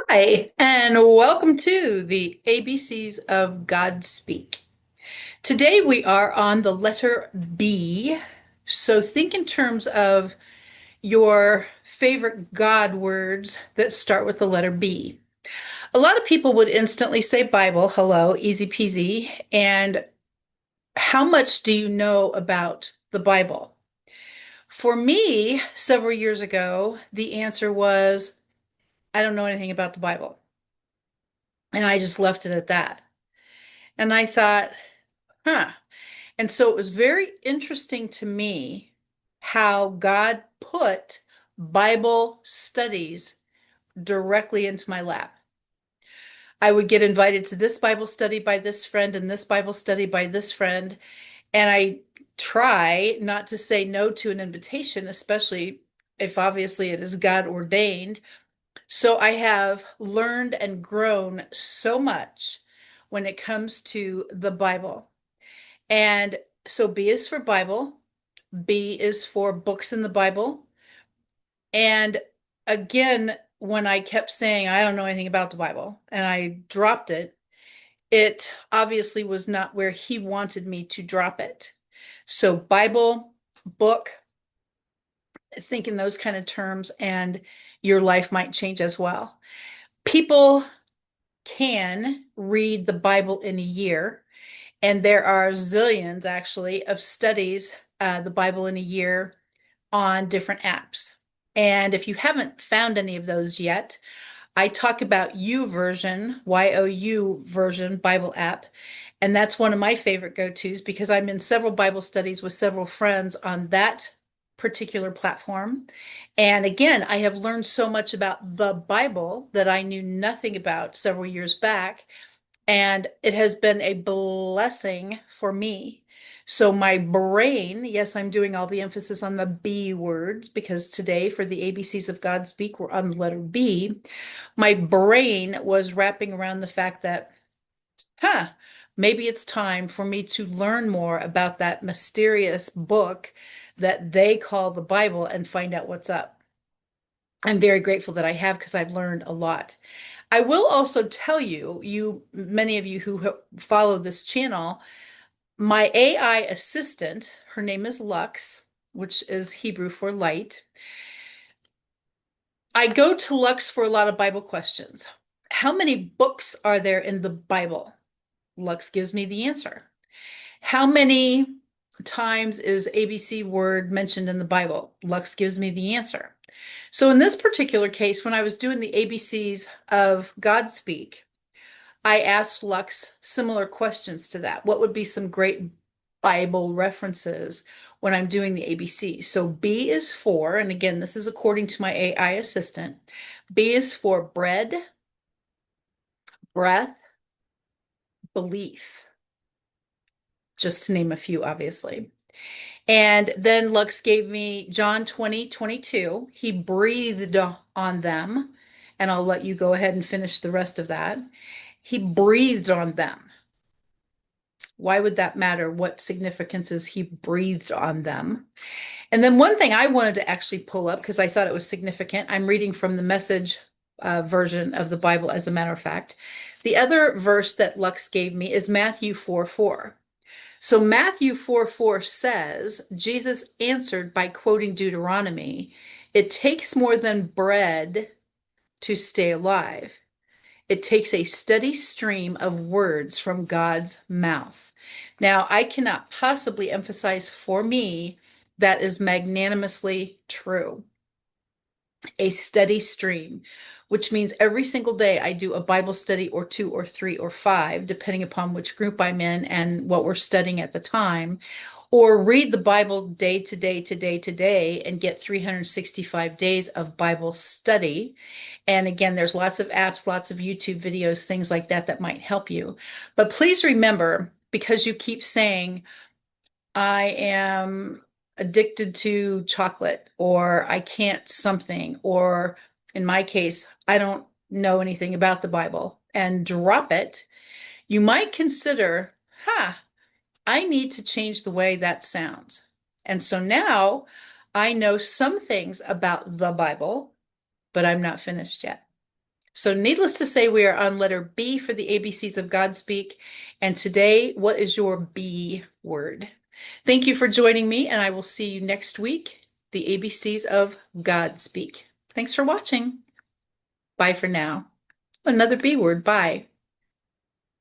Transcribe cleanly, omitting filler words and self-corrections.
Hi, and welcome to the ABCs of God Speak. Today we are on the letter B. So think in terms of your favorite God words that start with the letter B. A lot of people would instantly say Bible, hello, easy peasy. And how much do you know about the Bible? For me, several years ago, the answer was, I don't know anything about the Bible. And I just left it at that. And I thought, huh. And so it was very interesting to me how God put Bible studies directly into my lap. I would get invited to this Bible study by this friend and this Bible study by this friend. And I try not to say no to an invitation, especially if obviously it is God ordained. So I have learned and grown so much when it comes to the Bible. And so B is for Bible, B is for books in the Bible. And again, when I kept saying, I don't know anything about the Bible, and I dropped it, it obviously was not where he wanted me to drop it. So Bible, book, think in those kind of terms, and your life might change as well. People can read the Bible in a year. And there are zillions actually of studies, the Bible in a year on different apps. And if you haven't found any of those yet, I talk about YouVersion, YOU version Bible app. And that's one of my favorite go-tos because I'm in several Bible studies with several friends on that particular platform. And again, I have learned so much about the Bible that I knew nothing about several years back. And it has been a blessing for me. So my brain, yes, I'm doing all the emphasis on the B words because today for the ABCs of God Speak, we're on the letter B. My brain was wrapping around the fact that, huh, maybe it's time for me to learn more about that mysterious book that they call the Bible and find out what's up. I'm very grateful that I have because I've learned a lot. I will also tell you, many of you who follow this channel, my AI assistant, her name is Lux, which is Hebrew for light. I go to Lux for a lot of Bible questions. How many books are there in the Bible? Lux gives me the answer. How many times is ABC word mentioned in the Bible? Lux gives me the answer. So in this particular case, when I was doing the ABCs of Godspeak, I asked Lux similar questions to that. What would be some great Bible references when I'm doing the ABC? So B is for, and again, this is according to my AI assistant, B is for bread, breath, belief, just to name a few, obviously. And then Lux gave me John 20:22. He breathed on them. And I'll let you go ahead and finish the rest of that. He breathed on them. Why would that matter? What significance is he breathed on them? And then one thing I wanted to actually pull up because I thought it was significant. I'm reading from the Message version of the Bible, as a matter of fact. The other verse that Lux gave me is Matthew 4:4. So Matthew 4:4 says, Jesus answered by quoting Deuteronomy, it takes more than bread to stay alive. It takes a steady stream of words from God's mouth. Now, I cannot possibly emphasize for me that is magnanimously true. A steady stream, which means every single day I do a Bible study or two or three or five, depending upon which group I'm in and what we're studying at the time, or read the Bible day to day to day to day and get 365 days of Bible study. And again, there's lots of apps, lots of YouTube videos, things like that that might help you. But please remember, because you keep saying, I am addicted to chocolate, or I can't something, or in my case, I don't know anything about the Bible, and drop it, you might consider, I need to change the way that sounds. And so now I know some things about the Bible, but I'm not finished yet. So, needless to say, we are on letter B for the ABCs of Godspeak. And today, what is your B word? Thank you for joining me, and I will see you next week, the ABCs of Godspeak. Thanks for watching. Bye for now. Another B word. Bye.